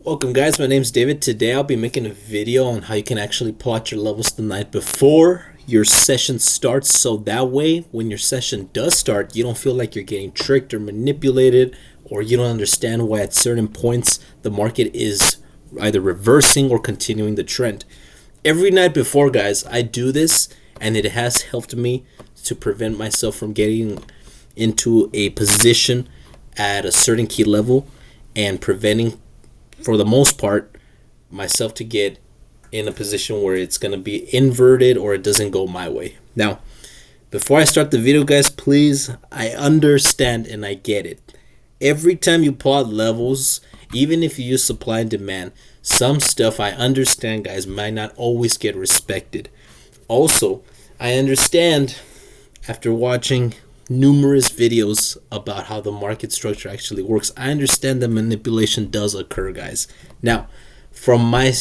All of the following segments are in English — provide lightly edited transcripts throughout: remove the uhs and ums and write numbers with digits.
Welcome guys, my name is David. Today I'll be making a video on how you can actually plot your levels the night before your session starts, so that way when your session does start you don't feel like you're getting tricked or manipulated, or you don't understand why at certain points the market is either reversing or continuing the trend. Every night before, guys, I do this and it has helped me to prevent myself from getting into a position at a certain key level and preventing, for the most part, myself to get in a position where it's going to be inverted or it doesn't go my way. Now, before I start the video, guys, please, I understand and I get it. Every time you plot levels, even if you use supply and demand, some stuff, I understand, guys, might not always get respected. Also, I understand, after watching numerous videos about how the market structure actually works, I understand that manipulation does occur, guys. Now, from my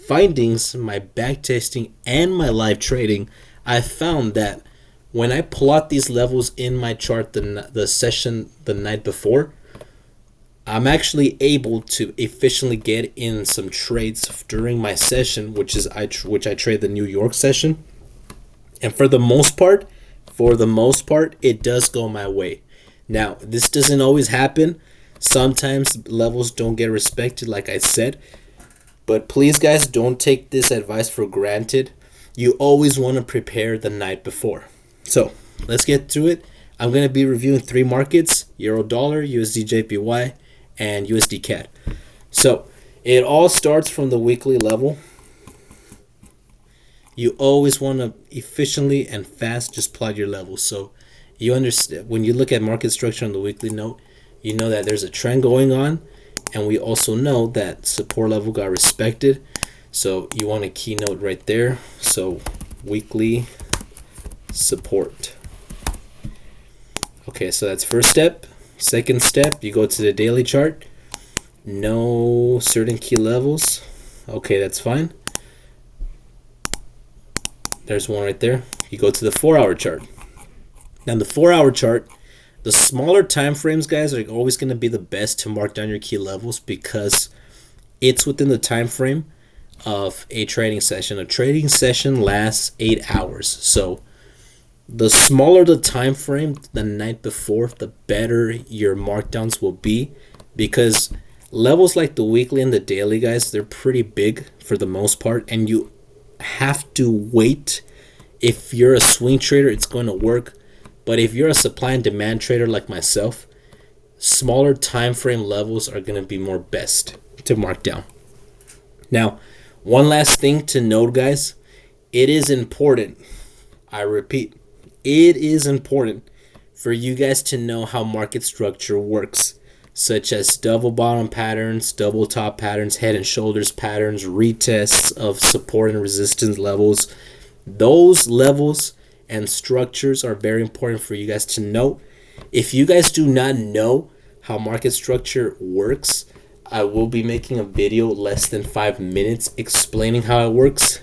findings, my backtesting, and my live trading, I found that when I plot these levels in my chart the session the night before, I'm actually able to efficiently get in some trades during my session, which I trade the New York session. And for the most part, it does go my way. Now, this doesn't always happen. Sometimes levels don't get respected, like I said. But please, guys, don't take this advice for granted. You always want to prepare the night before. So, let's get to it. I'm going to be reviewing three markets: Euro Dollar, USD JPY, and USD CAD. So, it all starts from the weekly level. You always want to efficiently and fast just plot your levels. So you understand, when you look at market structure on the weekly note, you know that there's a trend going on, and we also know that support level got respected. So you want a keynote right there. So weekly support. Okay, so that's first step. Second step, you go to the daily chart. No certain key levels. Okay, that's fine. There's one right there. You go to the 4-hour chart. Now, the 4-hour chart, the smaller time frames, guys, are always going to be the best to mark down your key levels because it's within the time frame of a trading session. A trading session lasts 8 hours. So the smaller the time frame the night before, the better your markdowns will be, because levels like the weekly and the daily, guys, they're pretty big for the most part, and you have to wait. If you're a swing trader, it's going to work, but if you're a supply and demand trader like myself, smaller time frame levels are going to be more best to mark down. Now, one last thing to note, guys, it is important, I repeat, it is important for you guys to know how market structure works, such as double bottom patterns, double top patterns, head and shoulders patterns, retests of support and resistance levels. Those levels and structures are very important for you guys to know. If you guys do not know how market structure works, I will be making a video less than 5 minutes explaining how it works.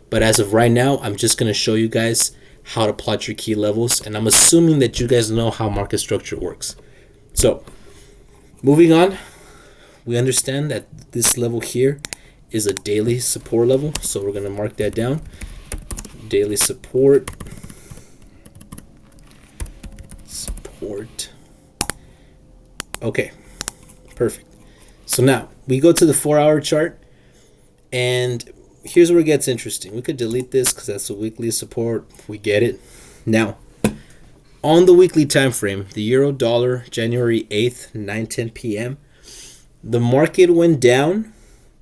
But as of right now, I'm just going to show you guys how to plot your key levels, and I'm assuming that you guys know how market structure works. So, moving on, we understand that this level here is a daily support level, so we're going to mark that down. Daily support. Okay, perfect. So now we go to the 4-hour chart, and here's where it gets interesting. We could delete this because that's a weekly support. We get it. Now, on the weekly time frame, the Euro Dollar, January 8th, 9:10 p.m., the market went down,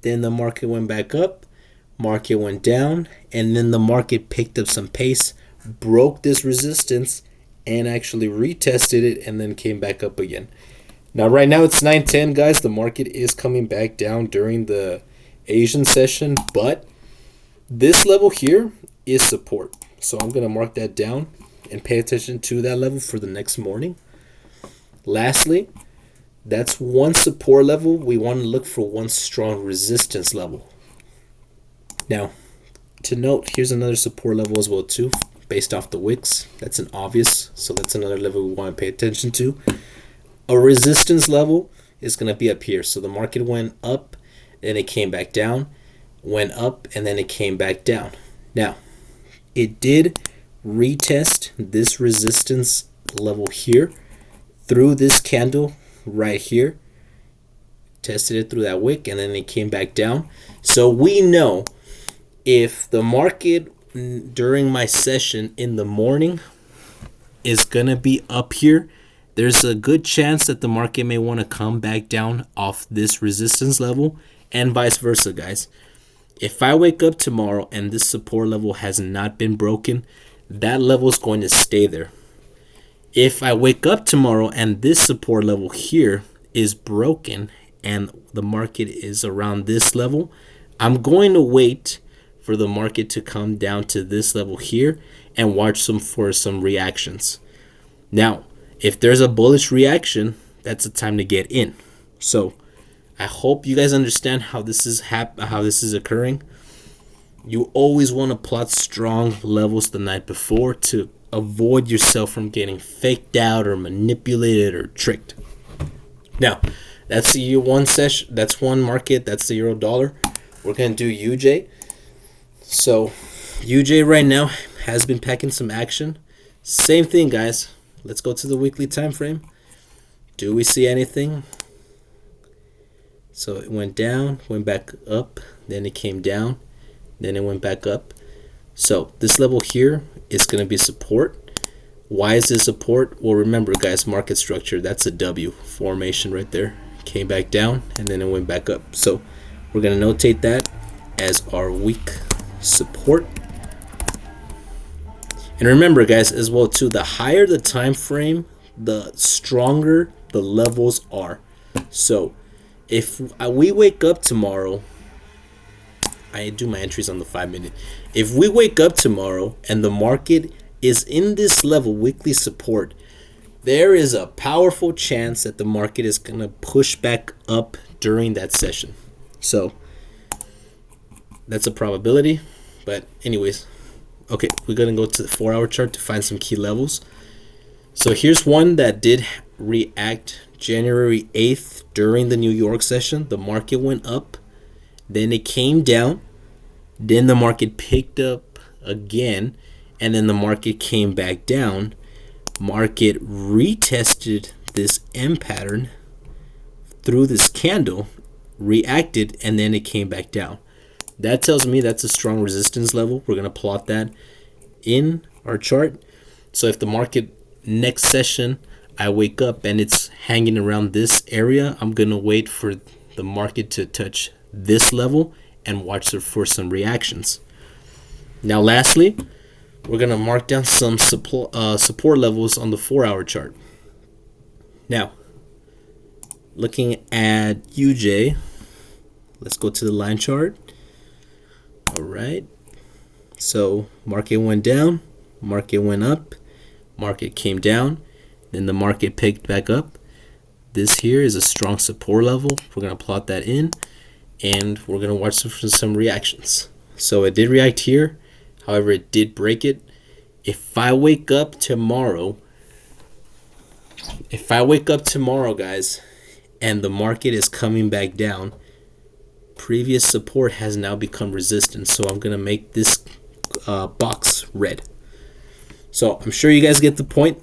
then the market went back up, market went down, and then the market picked up some pace, broke this resistance, and actually retested it, and then came back up again. Now, right now it's 9:10, guys. The market is coming back down during the Asian session, but this level here is support. So I'm going to mark that down and pay attention to that level for the next morning. Lastly, that's one support level. We want to look for one strong resistance level. Now, to note, here's another support level as well too, based off the wicks. That's an obvious, so that's another level we want to pay attention to. A resistance level is going to be up here. So the market went up then it came back down, went up, and then it came back down. Now, it did retest this resistance level here through this candle right here. Tested it through that wick, and then it came back down. So we know if the market during my session in the morning is gonna be up here, there's a good chance that the market may want to come back down off this resistance level, and vice versa, guys. If I wake up tomorrow and this support level has not been broken, that level is going to stay there. If I wake up tomorrow and this support level here is broken and the market is around this level, I'm going to wait for the market to come down to this level here and watch for some reactions. Now, if there's a bullish reaction, that's the time to get in. So I hope you guys understand how this is occurring. You always want to plot strong levels the night before to avoid yourself from getting faked out or manipulated or tricked. Now, that's the one session. That's one market. That's the euro dollar. We're gonna do UJ. So UJ right now has been packing some action. Same thing, guys. Let's go to the weekly time frame. Do we see anything? So it went down, went back up, then it came down, then it went back up. So this level here is going to be support. Why is this support? Well, remember, guys, market structure, that's a W formation right there. Came back down, and then it went back up. So we're going to notate that as our weak support. And remember, guys, as well too, the higher the time frame, the stronger the levels are. So if we wake up tomorrow, I do my entries on the 5-minute. If we wake up tomorrow and the market is in this level, weekly support, there is a powerful chance that the market is going to push back up during that session. So that's a probability. But anyways, okay, we're going to go to the 4-hour chart to find some key levels. So here's one that did react January 8th during the New York session. The market went up, then it came down, then the market picked up again, and then the market came back down. Market retested this M pattern through this candle, reacted, and then it came back down. That tells me that's a strong resistance level. We're going to plot that in our chart. So if the market next session, I wake up and it's hanging around this area, I'm going to wait for the market to touch this level and watch for some reactions. Now, lastly, we're going to mark down some support levels on the 4-hour chart. Now, looking at UJ, let's go to the line chart. All right. So market went down, market went up, market came down, then the market picked back up. This here is a strong support level. We're going to plot that in, and we're going to watch for some reactions. So it did react here. However, it did break it. If I wake up tomorrow, guys, and the market is coming back down, previous support has now become resistance. So I'm going to make this box red. So I'm sure you guys get the point.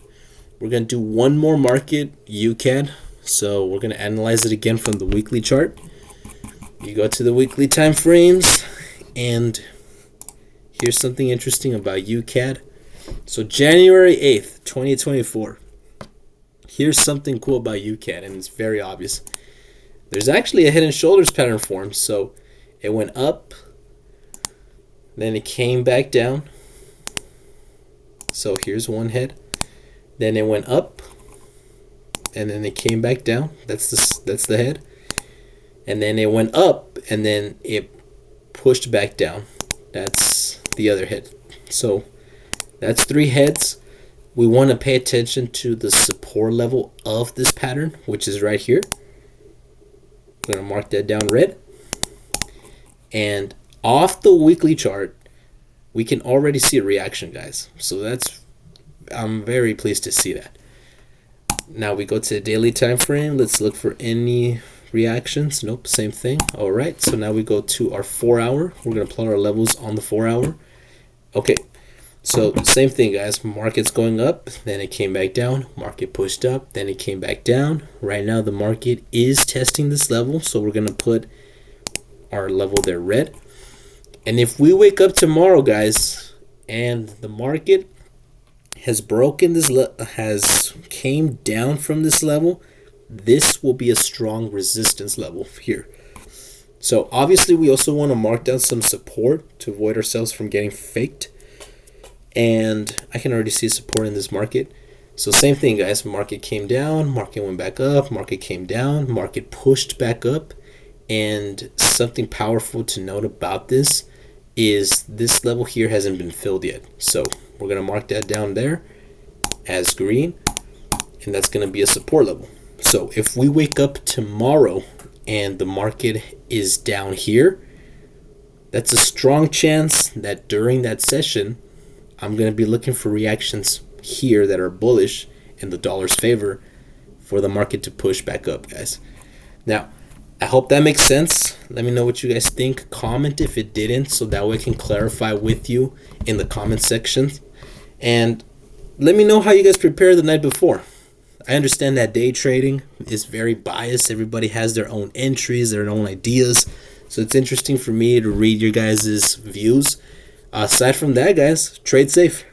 We're going to do one more market, UCAD. So we're going to analyze it again from the weekly chart. You go to the weekly time frames, and here's something interesting about UCAD. So January 8th, 2024. Here's something cool about UCAD, and it's very obvious. There's actually a head and shoulders pattern formed. So it went up, then it came back down. So here's one head. Then it went up, and then it came back down. That's the head. And then it went up, and then it pushed back down. That's the other head. So that's 3 heads. We want to pay attention to the support level of this pattern, which is right here. I'm going to mark that down red. And off the weekly chart, we can already see a reaction, guys. So I'm very pleased to see that. Now we go to the daily time frame. Let's look for any reactions. Nope, same thing. All right, so now we go to our 4 hour. We're gonna plot our levels on the 4 hour. Okay, so same thing, guys. Market's going up, then it came back down. Market pushed up, then it came back down. Right now the market is testing this level, so we're gonna put our level there red. And if we wake up tomorrow, guys, and the market has broken this, has came down from this level, this will be a strong resistance level here. So obviously we also want to mark down some support to avoid ourselves from getting faked. And I can already see support in this market. So same thing, guys. Market came down, market went back up, market came down, market pushed back up. And something powerful to note about this is this level here hasn't been filled yet. So we're going to mark that down there as green, and that's going to be a support level. So if we wake up tomorrow and the market is down here, that's a strong chance that during that session, I'm going to be looking for reactions here that are bullish in the dollar's favor for the market to push back up, guys. Now, I hope that makes sense. Let me know what you guys think. Comment if it didn't, so that way I can clarify with you in the comment section. And let me know how you guys prepare the night before. I understand that day trading is very biased. Everybody has their own entries, their own ideas. So it's interesting for me to read your guys' views. Aside from that, guys, trade safe.